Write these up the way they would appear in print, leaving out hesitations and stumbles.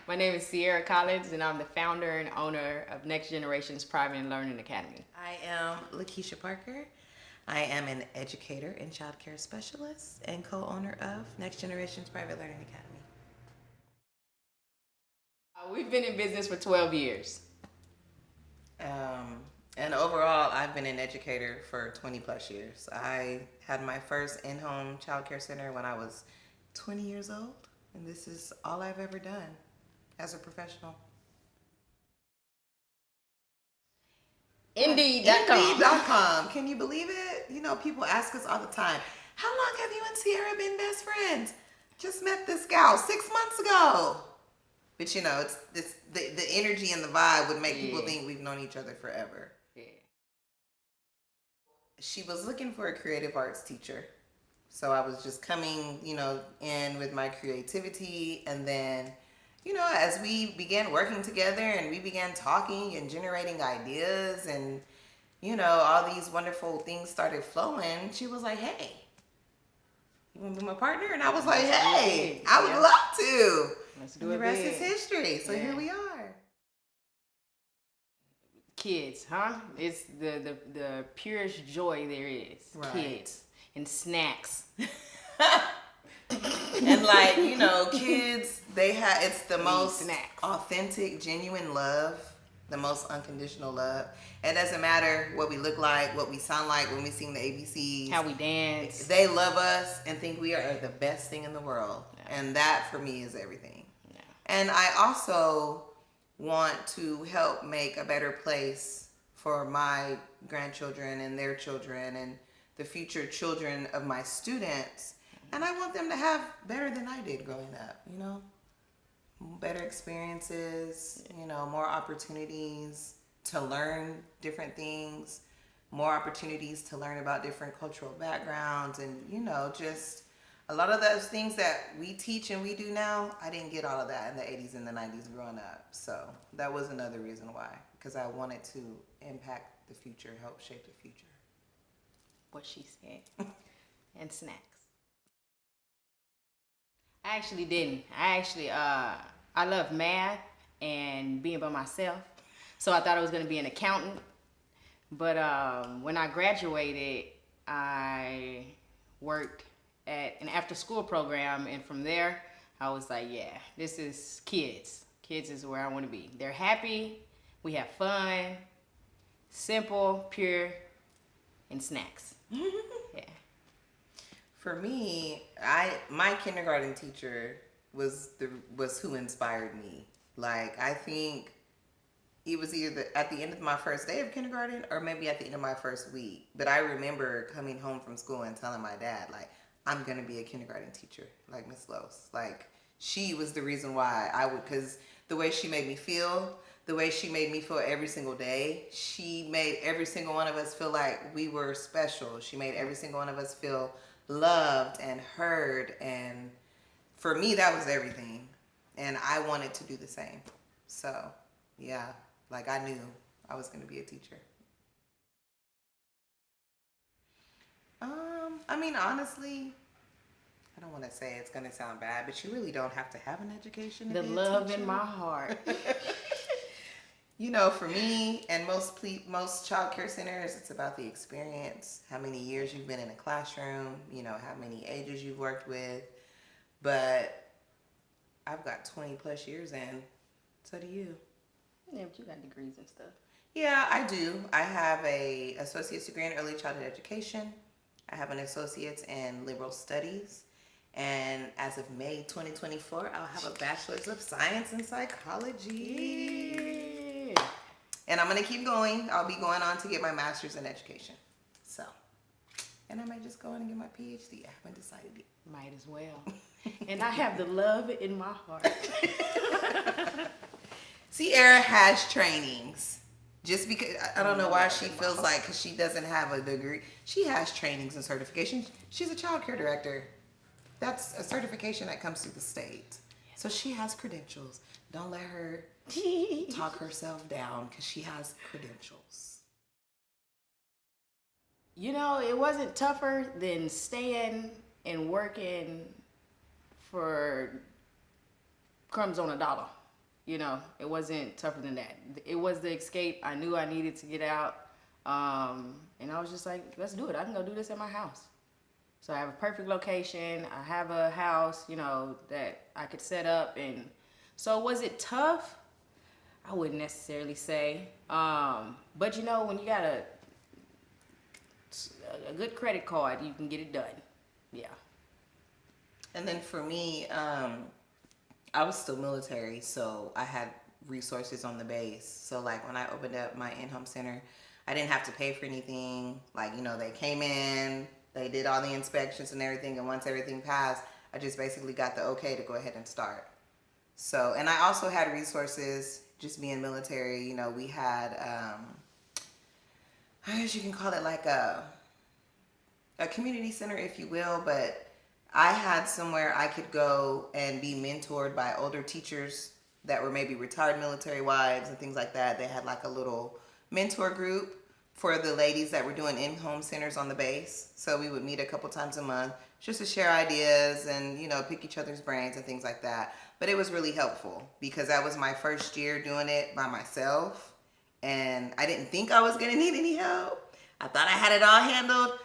My name is Sierra Collins, and I'm the founder and owner of Next Generation's Private and Learning Academy. I am LaQuisha Parker. I am an educator and child care specialist and co-owner of Next Generation's Private Learning Academy. We've been in business for 12 years. And overall, I've been an educator for 20 plus years. I had my first in-home child care center when I was 20 years old, and this is all I've ever done as a professional. Indeed.com. Indeed.com. Can you believe it? You know, people ask us all the time, how long have you and Sierra been best friends? Just met this gal 6 months ago. But you know, it's the energy and the vibe would make people think we've known each other forever. Yeah. She was looking for a creative arts teacher. So I was just coming, in with my creativity. And then, as we began working together and we began talking and generating ideas and, all these wonderful things started flowing, she was like, hey, you want to be my partner? And I was like, hey, I would love to. Let's do and it. The rest big. is history. So here we are. Kids, huh? It's the purest joy there is. Right. Kids and snacks. And kids, it's the most snacks. authentic, genuine love, the most unconditional love. It doesn't matter what we look like, what we sound like when we sing the ABCs. How we dance. They love us and think we are the best thing in the world. Yeah. And that for me is everything. Yeah. And I also want to help make a better place for my grandchildren and their children and the future children of my students. And I want them to have better than I did growing up, better experiences, more opportunities to learn different things, more opportunities to learn about different cultural backgrounds, and, just a lot of those things that we teach and we do now, I didn't get all of that in the 80s and the 90s growing up. So that was another reason why, because I wanted to impact the future, help shape the future. What she said. And snacks. I actually didn't. I love math and being by myself. So I thought I was going to be an accountant. But when I graduated, I worked at an after-school program. And from there, I was like, yeah, this is kids. Kids is where I want to be. They're happy. We have fun. Simple, pure, and snacks. Yeah. For me, my kindergarten teacher was who inspired me. Like, I think it was either at the end of my first day of kindergarten or maybe at the end of my first week. But I remember coming home from school and telling my dad, like, I'm gonna be a kindergarten teacher, like Miss Lowe's. Like, she was the reason why because the way she made me feel, the way she made me feel every single day, she made every single one of us feel like we were special. She made every single one of us feel loved and heard, and for me that was everything, and I wanted to do the same. So yeah, like I knew I was going to be a teacher. Honestly, I don't want to say it's going to sound bad, but you really don't have to have an education to The be a love teacher. in my heart. For me and most child care centers, it's about the experience, how many years you've been in a classroom, how many ages you've worked with. But I've got 20 plus years in. So do you. Yeah, but you got degrees and stuff. Yeah, I do. I have a associate's degree in early childhood education. I have an associate's in liberal studies. And as of May 2024, I'll have a bachelor's of science in psychology. Yeah. And I'm going to keep going. I'll be going on to get my master's in education. So, and I might just go in and get my PhD. I haven't decided yet. Might as well. And I have the love in my heart. Sierra has trainings. Just because, I don't know why she feels like, because she doesn't have a degree. She has trainings and certifications. She's a child care director. That's a certification that comes through the state. So she has credentials. Don't let her talk herself down because she has credentials. It wasn't tougher than staying and working for crumbs on a dollar. it wasn't tougher than that. It was the escape. I knew I needed to get out. And I was just like, let's do it. I can go do this at my house. So I have a perfect location. I have a house, that I could set up. And so was it tough? I wouldn't necessarily say. But when you got a good credit card, you can get it done. Yeah. And then for me, I was still military, so I had resources on the base. So like when I opened up my in-home center, I didn't have to pay for anything. Like, they came in, they did all the inspections and everything, and once everything passed, I just basically got the okay to go ahead and start. So, and I also had resources just being military. We had, I guess you can call it like a community center, if you will, but I had somewhere I could go and be mentored by older teachers that were maybe retired military wives and things like that. They had like a little mentor group for the ladies that were doing in-home centers on the base. So we would meet a couple times a month just to share ideas and, pick each other's brains and things like that. But it was really helpful because that was my first year doing it by myself. And I didn't think I was going to need any help. I thought I had it all handled,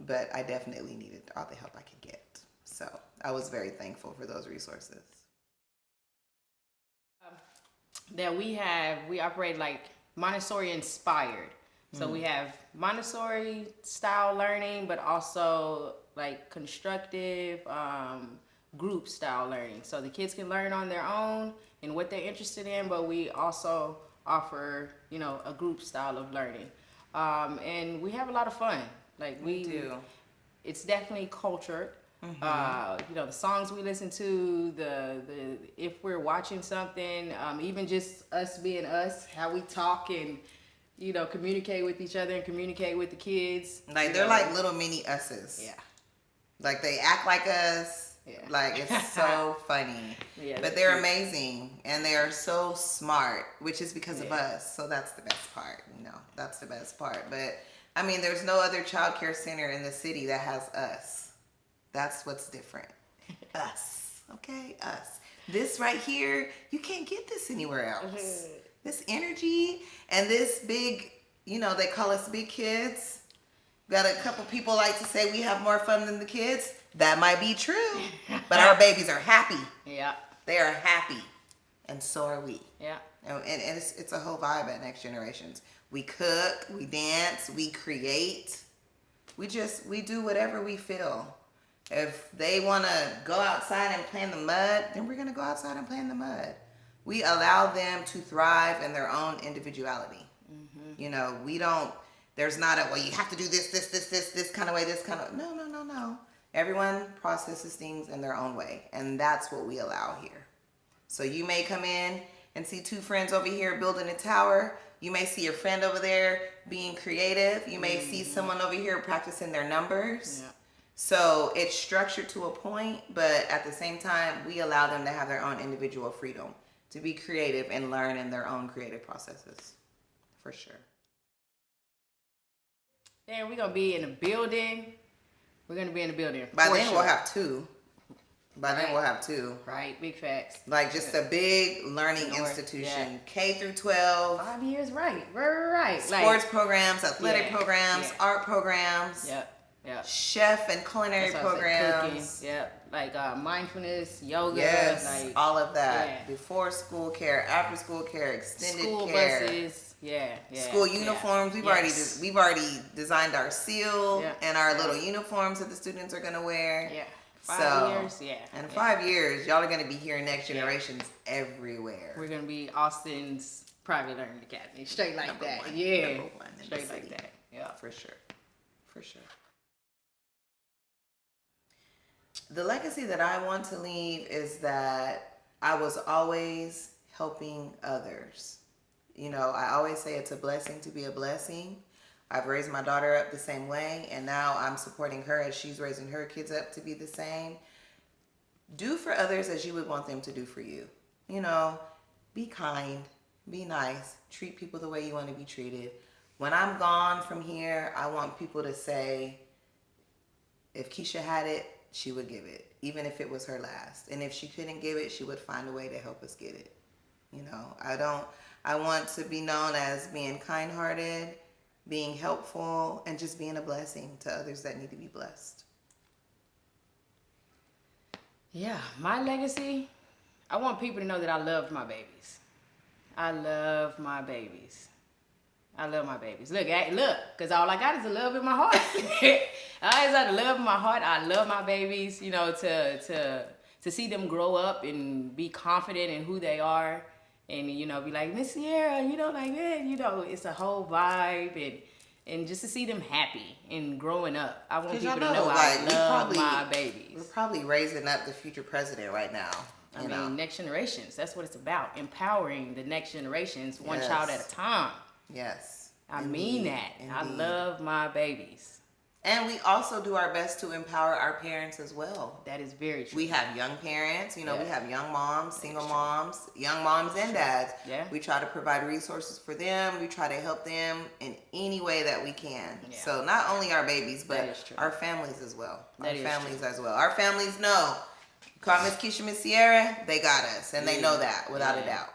but I definitely needed all the help I could get. So I was very thankful for those resources. That we operate like Montessori inspired. So we have Montessori style learning, but also like constructive group style learning. So the kids can learn on their own and what they're interested in, but we also offer, a group style of learning. And we have a lot of fun. Like we do. It's definitely cultured. The songs we listen to, the if we're watching something, even just us being us, how we talk and communicate with each other and communicate with the kids. Like they're like little mini us's. Yeah. Like they act like us. Yeah. Like it's so funny. Yeah, but they're amazing and they are so smart, which is because of us. So that's the best part. That's the best part. But I mean, there's no other child care center in the city that has us. That's what's different. Us. Okay? Us. This right here, you can't get this anywhere else. This energy and this big, they call us big kids. Got a couple people like to say we have more fun than the kids. That might be true. But our babies are happy. Yeah. They are happy. And so are we. Yeah. And it's a whole vibe at Next Generations. We cook, we dance, we create. We do whatever we feel. If they want to go outside and play in the mud, then we're going to go outside and play in the mud. We allow them to thrive in their own individuality. We don't, there's not a, well, you have to do this kind of way, this kind of, no. Everyone processes things in their own way. And that's what we allow here. So you may come in and see two friends over here building a tower. You may see your friend over there being creative. You may see someone over here practicing their numbers. Yeah. So it's structured to a point, but at the same time, we allow them to have their own individual freedom to be creative and learn in their own creative processes, for sure. Then we're going to be in a building. We're going to be in a building. By then we'll have two. Right, big facts. Like just a big learning institution, K through 12. 5 years, right. Sports programs, athletic programs, art programs. Yep. Chef and culinary programs. Like mindfulness, yoga. Yes, like, all of that. Yeah. Before school care, after school care, extended school care. Buses. School uniforms. We've already designed our seal and our little uniforms that the students are gonna wear. Yeah. 5 years. And 5 years, y'all are gonna be hearing Next Generations everywhere. We're gonna be Austin's private learning academy. Straight like that. Straight like that. Yeah. For sure. The legacy that I want to leave is that I was always helping others. I always say it's a blessing to be a blessing. I've raised my daughter up the same way, and now I'm supporting her as she's raising her kids up to be the same. Do for others as you would want them to do for you. Be kind, be nice, treat people the way you want to be treated. When I'm gone from here, I want people to say, if Keisha had it, she would give it, even if it was her last. And if she couldn't give it, she would find a way to help us get it. You know, I want to be known as being kind-hearted, being helpful, and just being a blessing to others that need to be blessed. Yeah, my legacy, I want people to know that I loved my babies. I love my babies. I love my babies. Look, because all I got is a love in my heart. I always have the love in my heart. I love my babies, you know, to see them grow up and be confident in who they are. And, you know, be like, Miss Sierra, you know, like, man, you know, it's a whole vibe. And just to see them happy and growing up. I want people to know I love my babies. We're probably raising up the future president right now. I mean, next generations. That's what it's about. Empowering the next generations, one child at a time. Yes. I mean that. Indeed. I love my babies. And we also do our best to empower our parents as well. That is very true. We have young parents, you know, we have young moms, single moms, young moms and dads. Yeah. We try to provide resources for them. We try to help them in any way that we can. Yeah. So not only our babies, but our families as well. Our families know. Call Miss Keisha, Miss Sierra, they got us. And they know that without a doubt.